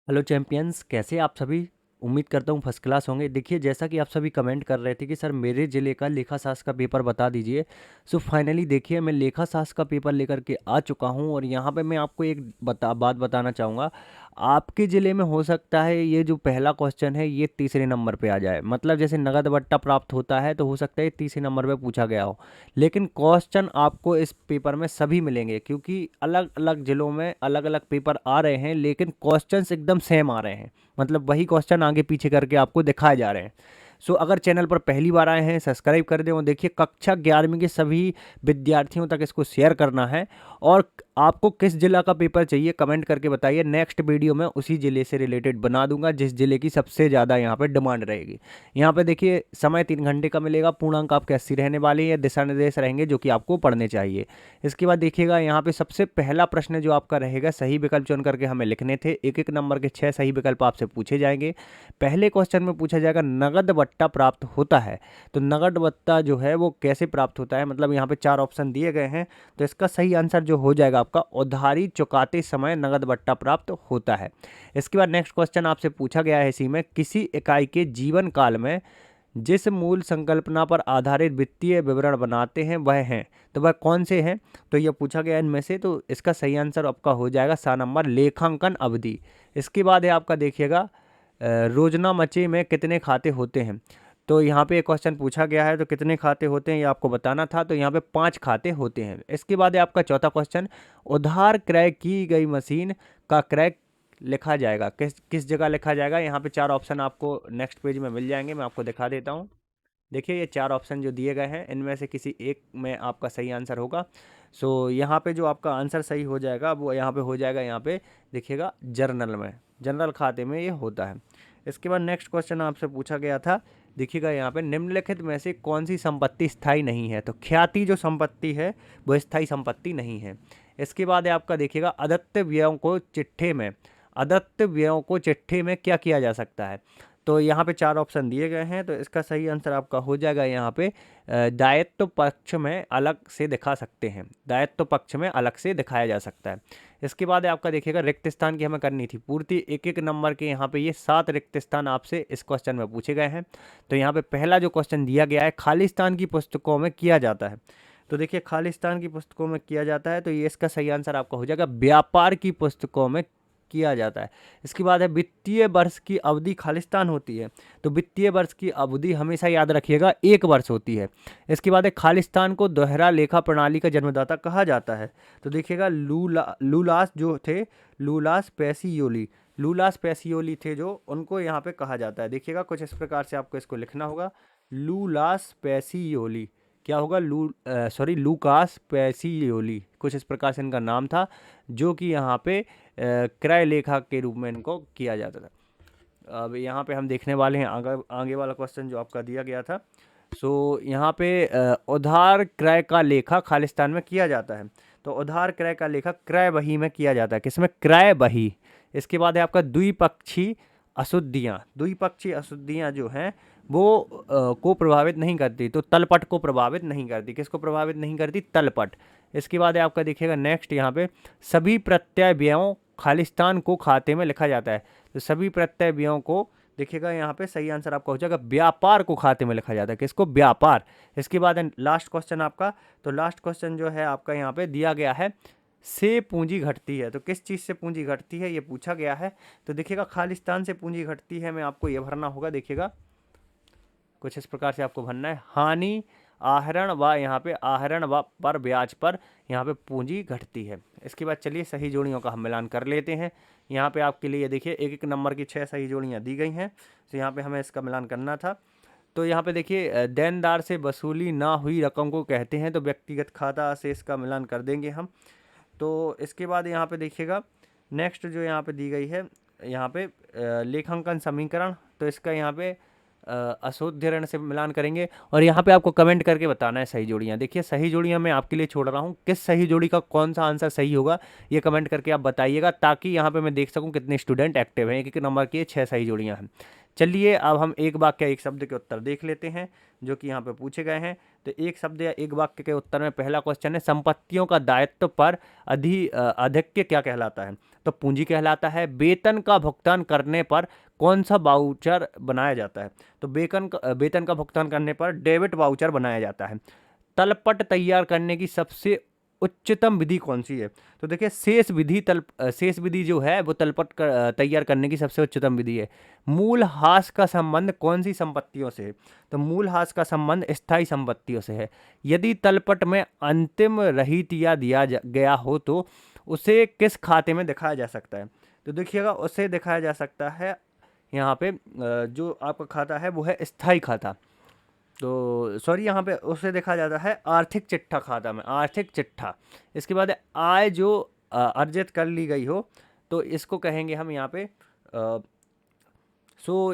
Hello champions, कैसे आप सभी। उम्मीद करता हूँ फर्स्ट क्लास होंगे। देखिए, जैसा कि आप सभी कमेंट कर रहे थे कि सर मेरे ज़िले का लेखा शास्त्र का पेपर बता दीजिए। सो फाइनली देखिए, मैं लेखा शास्त्र का पेपर लेकर के आ चुका हूँ और यहाँ पे मैं आपको एक बात बताना चाहूँगा। आपके ज़िले में हो सकता है ये जो पहला क्वेश्चन है ये तीसरे नंबर पे आ जाए, मतलब जैसे नगद बट्टा प्राप्त होता है तो हो सकता है तीसरे नंबर पे पूछा गया हो। लेकिन क्वेश्चन आपको इस पेपर में सभी मिलेंगे, क्योंकि अलग अलग ज़िलों में अलग अलग पेपर आ रहे हैं, लेकिन क्वेश्चंस एकदम सेम आ रहे हैं। मतलब वही क्वेश्चन आगे पीछे करके आपको दिखाए जा रहे हैं। सो अगर चैनल पर पहली बार आए हैं, सब्सक्राइब कर दें और देखिए, कक्षा 11वीं के सभी विद्यार्थियों तक इसको शेयर करना है। और आपको किस जिला का पेपर चाहिए कमेंट करके बताइए, नेक्स्ट वीडियो में उसी जिले से रिलेटेड बना दूंगा जिस जिले की सबसे ज़्यादा यहाँ पे डिमांड रहेगी। यहाँ पे देखिए, समय 3 घंटे का मिलेगा, पूर्णांक आपके 80 रहने वाले हैं, दिशा निर्देश रहेंगे जो कि आपको पढ़ने चाहिए। इसके बाद देखिएगा, यहाँ पे सबसे पहला प्रश्न जो आपका रहेगा, सही विकल्प चुन करके हमें लिखने थे। एक एक नंबर के 6 सही विकल्प आपसे पूछे जाएंगे। पहले क्वेश्चन में पूछा जाएगा नगद बट्टा प्राप्त होता है, तो नगद बट्टा जो है वो कैसे प्राप्त होता है, मतलब यहाँ पे 4 ऑप्शन दिए गए हैं। तो इसका सही आंसर जो हो जाएगा आपका, उधारी चुकाते समय नगद बट्टा प्राप्त होता है। इसके बाद नेक्स्ट क्वेश्चन आपसे पूछा गया है इसी में, किसी इकाई के जीवन काल में जिस मूल संकल्पना पर आधारित वित्तीय विवरण बनाते हैं वह हैं, तो वह कौन से हैं। तो यह पूछा गया इनमें से, तो इसका सही आंसर आपका हो जाएगा सा नंबर, लेखांकन अवधि। इसके बाद है आपका देखिएगा, रोजना मचे में कितने खाते होते हैं। तो यहाँ पे एक क्वेश्चन पूछा गया है, तो कितने खाते होते हैं ये आपको बताना था, तो यहाँ पे 5 खाते होते हैं। इसके बाद है आपका चौथा क्वेश्चन, उधार क्रय की गई मशीन का क्रय लिखा जाएगा, किस किस जगह लिखा जाएगा। यहाँ पे 4 ऑप्शन आपको नेक्स्ट पेज में मिल जाएंगे, मैं आपको दिखा देता हूँ। देखिए, ये 4 ऑप्शन जो दिए गए हैं इनमें से किसी एक में आपका सही आंसर होगा। सो यहाँ पे जो आपका आंसर सही हो जाएगा वो यहाँ पे हो जाएगा, यहाँ पे देखिएगा जर्नल में, जनरल खाते में ये होता है। इसके बाद नेक्स्ट क्वेश्चन आपसे पूछा गया था, देखिएगा यहाँ पे, निम्नलिखित में से कौन सी संपत्ति स्थायी नहीं है। तो ख्याति जो संपत्ति है वो स्थायी संपत्ति नहीं है। इसके बाद है आपका देखिएगा, अदत्त व्ययों को चिट्ठे में, अदत्त व्ययों को चिट्ठे में क्या किया जा सकता है। तो यहाँ पे 4 ऑप्शन दिए गए हैं, तो इसका सही आंसर आपका हो जाएगा यहाँ पे, दायित्व पक्ष में अलग से दिखा सकते हैं, दायित्व पक्ष में अलग से दिखाया जा सकता है। इसके बाद आपका देखिएगा, रिक्त स्थान की हमें करनी थी पूर्ति, एक एक नंबर के यहाँ पे ये 7 रिक्त स्थान आपसे इस क्वेश्चन में पूछे गए हैं। तो यहाँ पे पहला जो क्वेश्चन दिया गया है, खालिस्तान की पुस्तकों में किया जाता है। तो देखिए, खालिस्तान की पुस्तकों में किया जाता है, तो ये इसका सही आंसर आपका हो जाएगा, व्यापार की पुस्तकों में किया जाता है। इसके बाद है, वित्तीय वर्ष की अवधि खालिस्तान होती है। तो वित्तीय वर्ष की अवधि हमेशा याद रखिएगा 1 वर्ष होती है। इसके बाद है, खालिस्तान को दोहरा लेखा प्रणाली का जन्मदाता कहा जाता है। तो देखिएगा, लूलास जो थे, लूलास पैसियोली, लूलास पैसियोली थे जो, उनको यहाँ पे कहा जाता है। देखिएगा, कुछ इस प्रकार से आपको इसको लिखना होगा, लूलास पैसियोली, क्या होगा, लूकास पैसियोली, कुछ इस प्रकार से इनका नाम था, जो कि यहाँ पे क्रय लेखा के रूप में इनको किया जाता था। अब यहाँ पे हम देखने वाले हैं आगे आगे वाला क्वेश्चन जो आपका दिया गया था। सो यहाँ पे उधार क्रय का लेखा खालिस्तान में किया जाता है। तो उधार क्रय का लेखा क्रय बही में किया जाता है, किसमें, क्रय बही। इसके बाद है आपका द्विपक्षी अशुद्धियाँ, द्विपक्षीय अशुद्धियाँ जो हैं वो को प्रभावित नहीं करती, तो तलपट को प्रभावित नहीं करती। किसको प्रभावित नहीं करती, तलपट। इसके बाद है आपका देखिएगा नेक्स्ट, यहाँ पे सभी प्रत्यय व्ययों खालिस्तान को खाते में लिखा जाता है। तो सभी प्रत्यय व्ययों को देखिएगा, यहाँ पे सही आंसर आपका हो जाएगा, व्यापार को खाते में लिखा जाता है। किसको, व्यापार। इसके बाद लास्ट क्वेश्चन आपका, तो लास्ट क्वेश्चन जो है आपका यहाँ पे दिया गया है, से पूंजी घटती है। तो किस चीज़ से पूंजी घटती है ये पूछा गया है। तो देखिएगा, खालिस्तान से पूंजी घटती है, मैं आपको ये भरना होगा। देखिएगा, कुछ इस प्रकार से आपको भरना है, हानि आहरण व, यहाँ पे आहरण व पर ब्याज पर यहाँ पे पूंजी घटती है। इसके बाद चलिए सही जोड़ियों का हम मिलान कर लेते हैं। यहाँ पे आपके लिए देखिए, एक एक नंबर की 6 सही जोड़ियाँ दी गई हैं, तो यहाँ पे हमें इसका मिलान करना था। तो यहाँ पे देखिए, देनदार से वसूली ना हुई रकम को कहते हैं, तो व्यक्तिगत खाता से इसका मिलान कर देंगे हम। तो इसके बाद यहाँ पे देखिएगा, नेक्स्ट जो यहाँ पे दी गई है, यहाँ पे लेखांकन समीकरण, तो इसका यहाँ पे अशुद्ध ऋण से मिलान करेंगे। और यहाँ पे आपको कमेंट करके बताना है सही जोड़ियाँ। देखिए, सही जोड़ियाँ मैं आपके लिए छोड़ रहा हूँ, किस सही जोड़ी का कौन सा आंसर सही होगा ये कमेंट करके आप बताइएगा, ताकि यहाँ पे मैं देख सकूँ कितने स्टूडेंट एक्टिव हैं। एक एक नंबर की 6 सही जोड़ियाँ हैं। चलिए, अब हम एक वाक्य एक शब्द के उत्तर देख लेते हैं जो कि यहाँ पे पूछे गए हैं। तो एक शब्द या एक वाक्य के उत्तर में पहला क्वेश्चन है, संपत्तियों का दायित्व पर अधिक्य क्या कहलाता है। तो पूंजी कहलाता है। वेतन का भुगतान करने पर कौन सा वाउचर बनाया जाता है? तो वेतन का भुगतान करने पर डेबिट वाउचर बनाया जाता है। तलपट तैयार करने की सबसे उच्चतम विधि कौन सी है? तो देखिए शेष विधि जो है वो तैयार करने की सबसे उच्चतम विधि है। मूलहास का संबंध कौन सी संपत्तियों से है? तो मूलहास का संबंध स्थायी संपत्तियों से है। यदि तलपट में अंतिम रहितिया गया हो तो उसे किस खाते में दिखाया जा सकता है? तो देखिएगा उसे दिखाया जा सकता है यहाँ पे जो आपका खाता है वो है स्थायी खाता। तो सॉरी, यहाँ पे उसे देखा जाता है आर्थिक चिट्ठा खाता में, आर्थिक चिट्ठा। इसके बाद आय जो अर्जित कर ली गई हो तो इसको कहेंगे हम यहाँ पे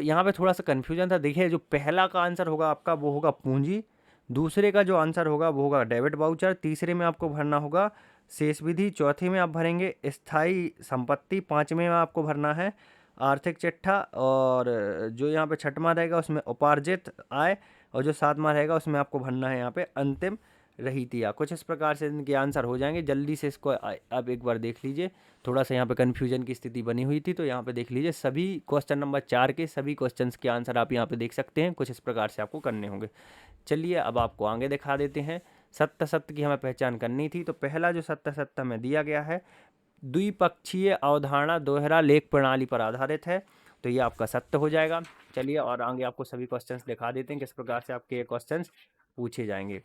यहाँ पे थोड़ा सा कन्फ्यूजन था। देखिए जो पहला का आंसर होगा आपका वो होगा पूंजी, दूसरे का जो आंसर होगा वो होगा डेबिट वाउचर, तीसरे में आपको भरना होगा शेष विधि, चौथे में आप भरेंगे स्थायी संपत्ति, पाँचवें में आपको भरना है आर्थिक चिट्ठा, और जो यहाँ पे छठवां रहेगा उसमें उपार्जित आय, और जो सातवां रहेगा उसमें आपको भरना है यहाँ पे अंतिम रहितिया। कुछ इस प्रकार से इनके आंसर हो जाएंगे। जल्दी से इसको अब एक बार देख लीजिए। थोड़ा सा यहाँ पे कन्फ्यूजन की स्थिति बनी हुई थी, तो यहाँ पे देख लीजिए सभी क्वेश्चन नंबर 4 के सभी क्वेश्चंस के आंसर आप यहाँ पे देख सकते हैं। कुछ इस प्रकार से आपको करने होंगे। चलिए अब आपको आगे दिखा देते हैं। सत्य सत्य की हमें पहचान करनी थी, तो पहला जो सत्य सत्य हमें दिया गया है, द्विपक्षीय अवधारणा दोहरा लेख प्रणाली पर आधारित है, तो ये आपका सत्य हो जाएगा। चलिए और आगे आपको सभी क्वेश्चंस दिखा देते हैं किस प्रकार से आपके ये क्वेश्चंस पूछे जाएंगे।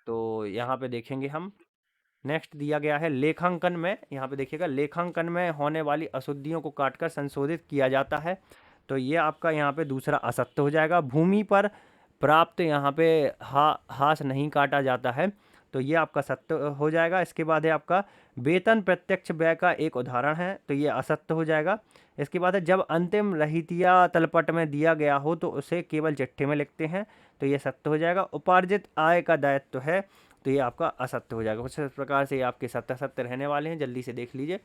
तो यहाँ पे देखेंगे हम, नेक्स्ट दिया गया है लेखांकन में। यहाँ पे देखिएगा लेखांकन में होने वाली अशुद्धियों को काटकर संशोधित किया जाता है, तो ये आपका यहाँ पे दूसरा असत्य हो जाएगा। भूमि पर प्राप्त यहाँ पे हास नहीं काटा जाता है, तो ये आपका सत्य हो जाएगा। इसके बाद है आपका वेतन प्रत्यक्ष व्यय का एक उदाहरण है, तो ये असत्य हो जाएगा। इसके बाद है जब अंतिम रहितिया तलपट में दिया गया हो तो उसे केवल चिट्ठे में लिखते हैं, तो ये सत्य हो जाएगा। उपार्जित आय का दायित्व है, तो ये आपका असत्य हो जाएगा। कुछ इस प्रकार से आपके सत्य सत्य रहने वाले हैं, जल्दी से देख लीजिए।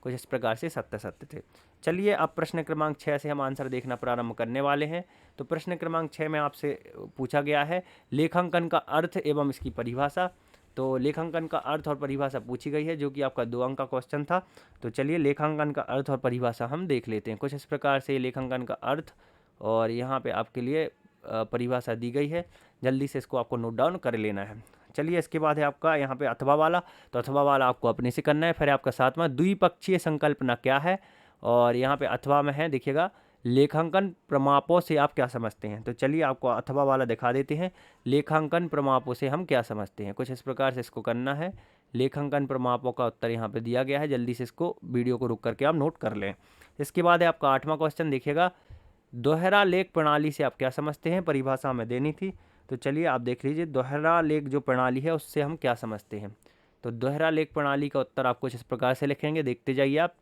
कुछ इस प्रकार से सत्य सत्य थे। चलिए अब प्रश्न क्रमांक 6 से हम आंसर देखना प्रारंभ करने वाले हैं। तो प्रश्न क्रमांक 6 में आपसे पूछा गया है लेखांकन का अर्थ एवं इसकी परिभाषा। तो लेखांकन का अर्थ और परिभाषा पूछी गई है, जो कि आपका 2 अंक का क्वेश्चन था। तो चलिए लेखांकन का अर्थ और परिभाषा हम देख लेते हैं। कुछ इस प्रकार से लेखांकन का अर्थ और यहाँ पे आपके लिए परिभाषा दी गई है, जल्दी से इसको आपको नोट डाउन कर लेना है। चलिए इसके बाद है आपका यहाँ पे अथवा वाला, तो अथवा वाला आपको अपने से करना है। फिर आपका सातवां द्विपक्षीय संकल्पना क्या है, और यहाँ पे अथवा में है देखिएगा लेखांकन प्रमापों से आप क्या समझते हैं। तो चलिए आपको अथवा वाला दिखा देते हैं, लेखांकन प्रमापों से हम क्या समझते हैं। कुछ इस प्रकार से इसको करना है। लेखांकन प्रमापों का उत्तर यहाँ पे दिया गया है, जल्दी से इसको वीडियो को रुक करके आप नोट कर लें। इसके बाद है आपका 8वां क्वेश्चन देखिएगा, दोहरा लेख प्रणाली से आप क्या समझते हैं, परिभाषा हमें देनी थी। तो चलिए आप देख लीजिए दोहरा लेख जो प्रणाली है उससे हम क्या समझते हैं। तो दोहरा लेख प्रणाली का उत्तर आप कुछ इस प्रकार से लिखेंगे, देखते जाइए आप।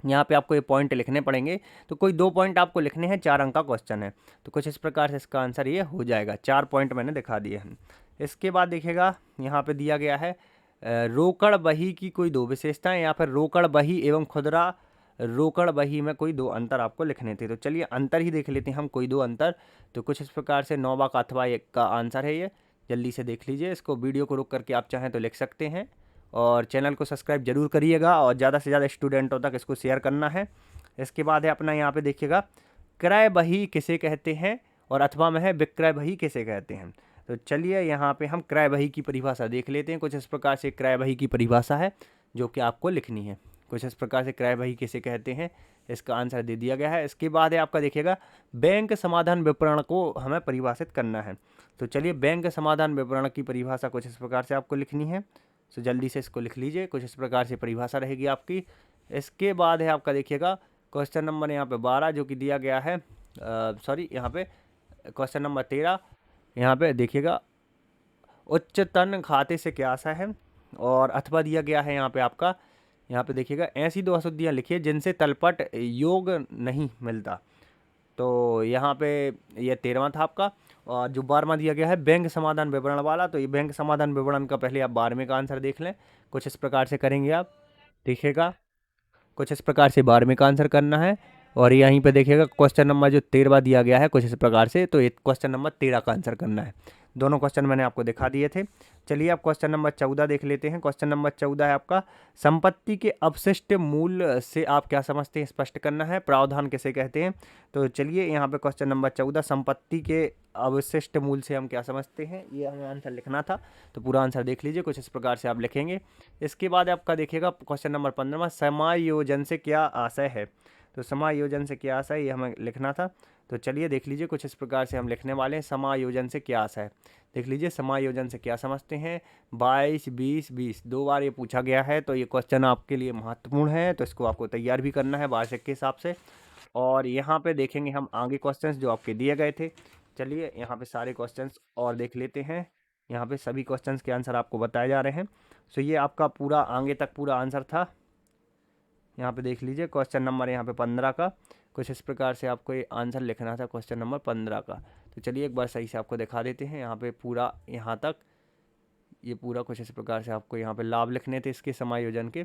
यहाँ पे आपको ये पॉइंट लिखने पड़ेंगे, तो कोई 2 पॉइंट आपको लिखने हैं, 4 अंक का क्वेश्चन है, तो कुछ इस प्रकार से इसका आंसर ये हो जाएगा। 4 पॉइंट मैंने दिखा दिए हैं। इसके बाद देखिएगा यहाँ पे दिया गया है रोकड़ बही की कोई 2 विशेषताएं, या फिर रोकड़ बही एवं खुदरा रोकड़ बही में कोई 2 अंतर आपको लिखने थे। तो चलिए अंतर ही देख लेते हैं हम, कोई 2 अंतर। तो कुछ इस प्रकार से 9वां का अथवा एक का आंसर है ये, जल्दी से देख लीजिए इसको। वीडियो को रुक करके आप चाहें तो लिख सकते हैं, और चैनल को सब्सक्राइब जरूर करिएगा, और ज़्यादा से ज़्यादा स्टूडेंटों तक इसको शेयर करना है। इसके बाद है अपना यहाँ पे देखिएगा क्रय बही किसे कहते हैं, और अथवा में है विक्रय बही किसे कहते हैं। तो चलिए यहाँ पे हम क्रय बही की परिभाषा देख लेते हैं। कुछ इस प्रकार से क्रय बही की परिभाषा है जो कि आपको लिखनी है। कुछ इस प्रकार से क्रय बही किसे कहते हैं, इसका आंसर दे दिया गया है। इसके बाद है आपका देखिएगा बैंक समाधान विवरण को हमें परिभाषित करना है। तो चलिए बैंक समाधान विवरण की परिभाषा कुछ इस प्रकार से आपको लिखनी है, तो जल्दी से इसको लिख लीजिए। कुछ इस प्रकार से परिभाषा रहेगी आपकी। इसके बाद है आपका देखिएगा क्वेश्चन नंबर यहाँ पे 12 जो कि दिया गया है, सॉरी यहाँ पे क्वेश्चन नंबर 13। यहाँ पे देखिएगा उच्चतन खाते से क्या आशा है, और अथवा दिया गया है यहाँ पे आपका। यहाँ पे देखिएगा ऐसी 2 अशुद्धियाँ लिखिए जिनसे तलपट योग नहीं मिलता। तो यहाँ पे ये 13वां था आपका। और जो 12वां दिया गया है बैंक समाधान विवरण वाला, तो ये बैंक समाधान विवरण का पहले आप 12वें का आंसर देख लें। कुछ इस प्रकार से करेंगे आप, देखिएगा कुछ इस प्रकार से 12वें का आंसर करना है। और यहीं पे देखिएगा क्वेश्चन नंबर जो 13वां दिया गया है कुछ इस प्रकार से, तो ये क्वेश्चन नंबर 13 का आंसर करना है। दोनों क्वेश्चन मैंने आपको दिखा दिए थे। चलिए अब क्वेश्चन नंबर 14 देख लेते हैं। क्वेश्चन नंबर 14 है आपका, संपत्ति के अवशिष्ट मूल्य से आप क्या समझते हैं, स्पष्ट करना है। प्रावधान किसे कहते हैं? तो चलिए यहाँ पे क्वेश्चन नंबर 14, संपत्ति के अवशिष्ट मूल्य से हम क्या समझते हैं, ये हमें आंसर लिखना था। तो पूरा आंसर देख लीजिए, कुछ इस प्रकार से आप लिखेंगे। इसके बाद आपका देखिएगा क्वेश्चन नंबर 15, समायोजन से क्या आशय है। तो समायोजन से क्या आशय, ये हमें लिखना था। तो चलिए देख लीजिए, कुछ इस प्रकार से हम लिखने वाले हैं, समायोजन से क्या आशय है। देख लीजिए, समायोजन से क्या समझते हैं। 22, 20, 20 दो बार ये पूछा गया है, तो ये क्वेश्चन आपके लिए महत्वपूर्ण है, तो इसको आपको तैयार भी करना है वार्षिक के हिसाब से। और यहाँ पे देखेंगे हम आगे क्वेश्चंस जो आपके दिए गए थे। चलिए यहाँ पे सारे क्वेश्चंस और देख लेते हैं। यहाँ पे सभी क्वेश्चंस के आंसर आपको बताए जा रहे हैं। सो ये आपका पूरा आगे तक पूरा आंसर था। यहाँ पे देख लीजिए क्वेश्चन नंबर यहाँ पे 15 का कुछ इस प्रकार से आपको ये आंसर लिखना था, क्वेश्चन नंबर 15 का। तो चलिए एक बार सही से आपको दिखा देते हैं। यहाँ पे पूरा यहाँ तक ये पूरा कुछ इस प्रकार से आपको यहाँ पे लाभ लिखने थे इसके समायोजन के।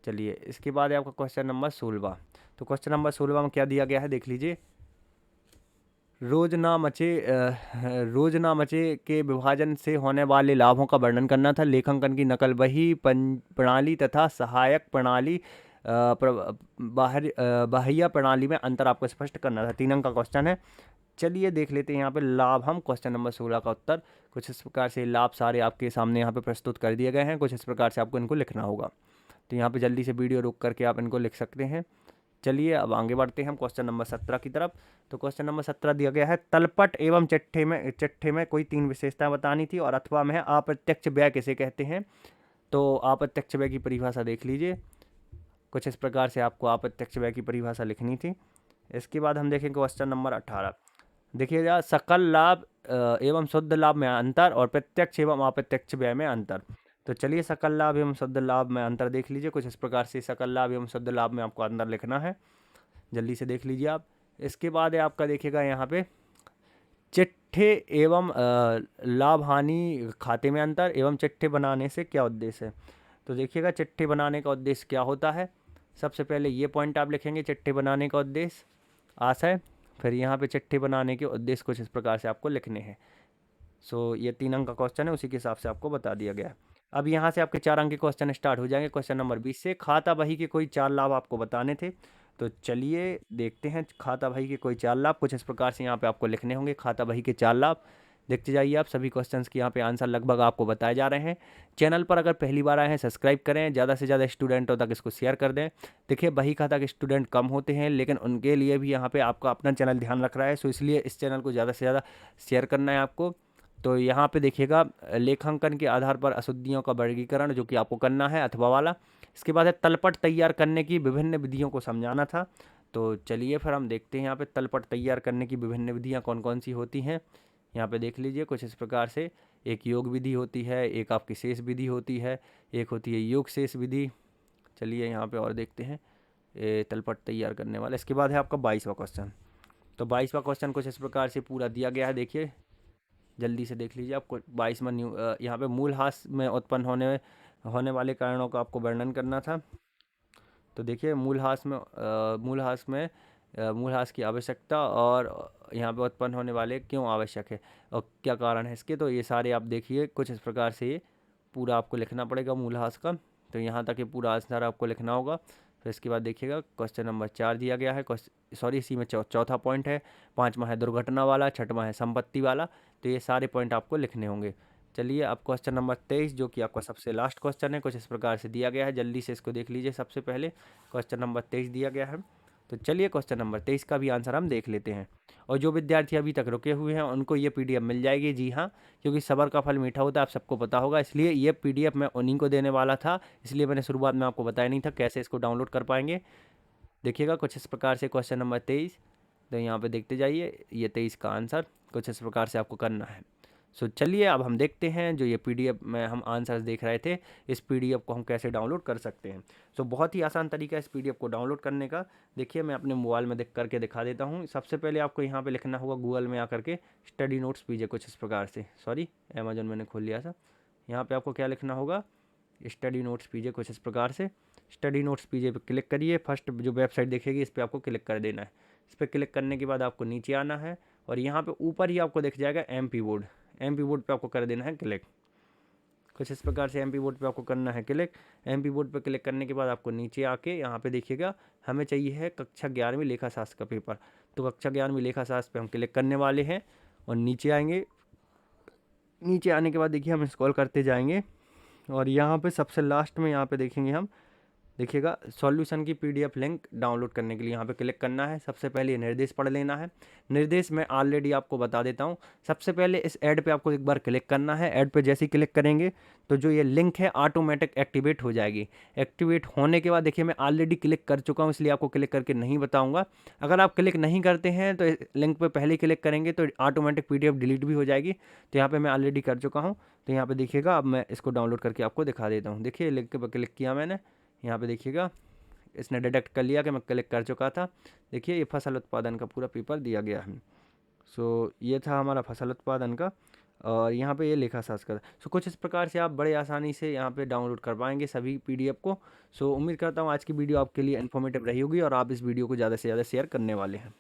चलिए इसके बाद है आपका क्वेश्चन नंबर 16। तो क्वेश्चन नंबर 16 में क्या दिया गया है, देख लीजिए। रोज ना मचे के विभाजन से होने वाले लाभों का वर्णन करना था। लेखांकन की नकल बही प्रणाली तथा सहायक प्रणाली बाह्य प्रणाली में अंतर आपको स्पष्ट करना था। 3 अंक का क्वेश्चन है। चलिए देख लेते हैं यहाँ पे लाभ। हम क्वेश्चन नंबर 16 का उत्तर कुछ इस प्रकार से लाभ सारे आपके सामने यहाँ पे प्रस्तुत कर दिए गए हैं। कुछ इस प्रकार से आपको इनको लिखना होगा। तो यहाँ पे जल्दी से वीडियो रोक करके आप इनको लिख सकते हैं। चलिए अब आगे बढ़ते हैं हम क्वेश्चन नंबर 17 की तरफ। तो क्वेश्चन नंबर 17 दिया गया है, तलपट एवं चिट्ठे में कोई 3 विशेषताएं बतानी थी और अथवा में है अप्रत्यक्ष व्यय किसे कहते हैं। तो अप्रत्यक्ष व्यय की परिभाषा देख लीजिए। कुछ इस प्रकार से आपको अप्रत्यक्ष व्यय की परिभाषा लिखनी थी। इसके बाद हम देखेंगे क्वेश्चन नंबर 18। देखिएगा, सकल लाभ एवं शुद्ध लाभ में अंतर और प्रत्यक्ष एवं अप्रत्यक्ष व्यय में अंतर। तो चलिए सकल लाभ एवं शुद्ध लाभ में अंतर देख लीजिए। कुछ इस प्रकार से सकल लाभ एवं शुद्ध लाभ में आपको अंतर लिखना है, जल्दी से देख लीजिए आप। इसके बाद है आपका देखिएगा यहाँ पे चिट्ठे एवं लाभ हानि खाते में अंतर एवं चिट्ठे बनाने से क्या उद्देश्य है। तो देखिएगा चिट्ठे बनाने का उद्देश्य क्या होता है। सबसे पहले ये पॉइंट आप लिखेंगे, चिट्ठे बनाने का उद्देश्य आशय। फिर यहाँ पे चिट्ठी बनाने के उद्देश्य कुछ इस प्रकार से आपको लिखने हैं। सो ये 3 अंक का क्वेश्चन है, उसी के हिसाब से आपको बता दिया गया है। अब यहाँ से आपके 4 अंक के क्वेश्चन स्टार्ट हो जाएंगे। क्वेश्चन नंबर 20 से, खाता बही के कोई 4 लाभ आपको बताने थे। तो चलिए देखते हैं खाता बही के कोई 4 लाभ। कुछ इस प्रकार से यहाँ पे आपको लिखने होंगे खाता बही के 4 लाभ। देखते जाइए आप, सभी क्वेश्चंस के यहाँ पे आंसर लगभग आपको बताए जा रहे हैं। चैनल पर अगर पहली बार आए हैं सब्सक्राइब करें, ज़्यादा से ज़्यादा स्टूडेंटों तक इसको शेयर कर दें। देखिए बही खाता के स्टूडेंट कम होते हैं, लेकिन उनके लिए भी यहाँ पे आपका अपना चैनल ध्यान रख रहा है, सो इसलिए इस चैनल को ज़्यादा से ज़्यादा शेयर करना है आपको। तो यहाँ पे देखिएगा लेखांकन के आधार पर अशुद्धियों का वर्गीकरण जो कि आपको करना है, अथवा वाला। इसके बाद है तलपट तैयार करने की विभिन्न विधियों को समझाना था। तो चलिए फिर हम देखते हैं यहाँ पे तलपट तैयार करने की विभिन्न विधियाँ कौन कौन सी होती हैं। यहाँ पे देख लीजिए कुछ इस प्रकार से, एक योग विधि होती है, एक आपकी शेष विधि होती है, एक होती है योग शेष विधि। चलिए यहाँ पे और देखते हैं तलपट तैयार करने वाला। इसके बाद है आपका 22वां क्वेश्चन। तो 22वां क्वेश्चन कुछ इस प्रकार से पूरा दिया गया है, देखिए जल्दी से देख लीजिए। आपको 22 में यहाँ पे मूलहास में उत्पन्न होने वाले कारणों का आपको वर्णन करना था। तो देखिए मूलहास की आवश्यकता और यहाँ पे उत्पन्न होने वाले क्यों आवश्यक है और क्या कारण है इसके। तो ये सारे आप देखिए कुछ इस प्रकार से ये पूरा आपको लिखना पड़ेगा मूलहास का। तो यहाँ तक ये पूरा आंसर आपको लिखना होगा। फिर इसके बाद देखिएगा क्वेश्चन नंबर 4 दिया गया है। सॉरी, इसी में चौथा पॉइंट है। 5वां है दुर्घटना वाला, 6वां है संपत्ति वाला। तो ये सारे पॉइंट आपको लिखने होंगे। चलिए अब क्वेश्चन नंबर 23 जो कि आपका सबसे लास्ट क्वेश्चन है, कुछ इस प्रकार से दिया गया है, जल्दी से इसको देख लीजिए। सबसे पहले क्वेश्चन नंबर 23 दिया गया है। तो चलिए क्वेश्चन नंबर 23 का भी आंसर हम देख लेते हैं। और जो विद्यार्थी अभी तक रुके हुए हैं उनको ये पीडीएफ मिल जाएगी, जी हाँ, क्योंकि सब्र का फल मीठा होता है, आप सबको पता होगा। इसलिए ये पीडीएफ मैं उन्हीं को देने वाला था, इसलिए मैंने शुरुआत में आपको बताया नहीं था कैसे इसको डाउनलोड कर पाएंगे। देखिएगा कुछ इस प्रकार से क्वेश्चन नंबर 23। तो यहाँ पे देखते जाइए, ये 23 का आंसर कुछ इस प्रकार से आपको करना है। सो चलिए अब हम देखते हैं जो ये पीडीएफ में हम आंसर्स देख रहे थे, इस पीडीएफ को हम कैसे डाउनलोड कर सकते हैं। सो बहुत ही आसान तरीका है इस पीडीएफ को डाउनलोड करने का। देखिए मैं अपने मोबाइल में देख करके दिखा देता हूँ। सबसे पहले आपको यहाँ पे लिखना होगा गूगल में आकर के स्टडी नोट्स पीजे, कुछ इस प्रकार से। सॉरी, अमेजोन मैंने खोल लिया था। यहाँ पर आपको क्या लिखना होगा, स्टडी नोट्स पीजे, कुछ इस प्रकार से। स्टडी नोट्स पीजे पे क्लिक करिए। फर्स्ट जो वेबसाइट दिखेगी इस पर आपको क्लिक कर देना है। इस पर क्लिक करने के बाद आपको नीचे आना है और यहाँ पे ऊपर ही आपको दिख जाएगा एमपी बोर्ड। एमपी बोर्ड पे आपको कर देना है क्लिक। कुछ इस प्रकार से एमपी बोर्ड पे आपको करना है क्लिक। एमपी बोर्ड पे क्लिक करने के बाद आपको नीचे आके यहाँ पे देखिएगा हमें चाहिए है कक्षा 11वीं लेखाशास्त्र का पेपर। तो कक्षा 11वीं लेखाशास्त्र पे हम क्लिक करने वाले हैं और नीचे आएंगे। नीचे आने के बाद देखिए हम स्क्रॉल करते जाएंगे और यहाँ पे सबसे लास्ट में यहाँ पे देखेंगे हम, देखिएगा सॉल्यूशन की पीडीएफ लिंक डाउनलोड करने के लिए यहाँ पे क्लिक करना है। सबसे पहले ये निर्देश पढ़ लेना है। निर्देश मैं ऑलरेडी आपको बता देता हूँ। सबसे पहले इस ऐड पे आपको एक बार क्लिक करना है। ऐड पे जैसे ही क्लिक करेंगे तो जो ये लिंक है ऑटोमेटिक एक्टिवेट हो जाएगी। एक्टिवेट होने के बाद देखिए मैं ऑलरेडी क्लिक कर चुका हूँ, इसलिए आपको क्लिक करके नहीं बताऊँगा। अगर आप क्लिक नहीं करते हैं तो लिंक पर पहले क्लिक करेंगे तो ऑटोमेटिक PDF डिलीट भी हो जाएगी। तो यहाँ पर मैं ऑलरेडी कर चुका हूँ। तो यहाँ पर देखिएगा अब मैं इसको डाउनलोड करके आपको दिखा देता हूँ। देखिए लिंक पर क्लिक किया मैंने, यहाँ पे देखिएगा इसने डिटेक्ट कर लिया कि मैं क्लिक कर चुका था। देखिए ये फसल उत्पादन का पूरा पेपर दिया गया है। सो ये था हमारा फसल उत्पादन का और यहाँ पे ये लेखाशास्त्र का। सो कुछ इस प्रकार से आप बड़े आसानी से यहाँ पे डाउनलोड कर पाएंगे सभी PDF को। सो उम्मीद करता हूँ आज की वीडियो आपके लिए इन्फॉर्मेटिव रही होगी और आप इस वीडियो को ज़्यादा से ज़्यादा शेयर करने वाले हैं।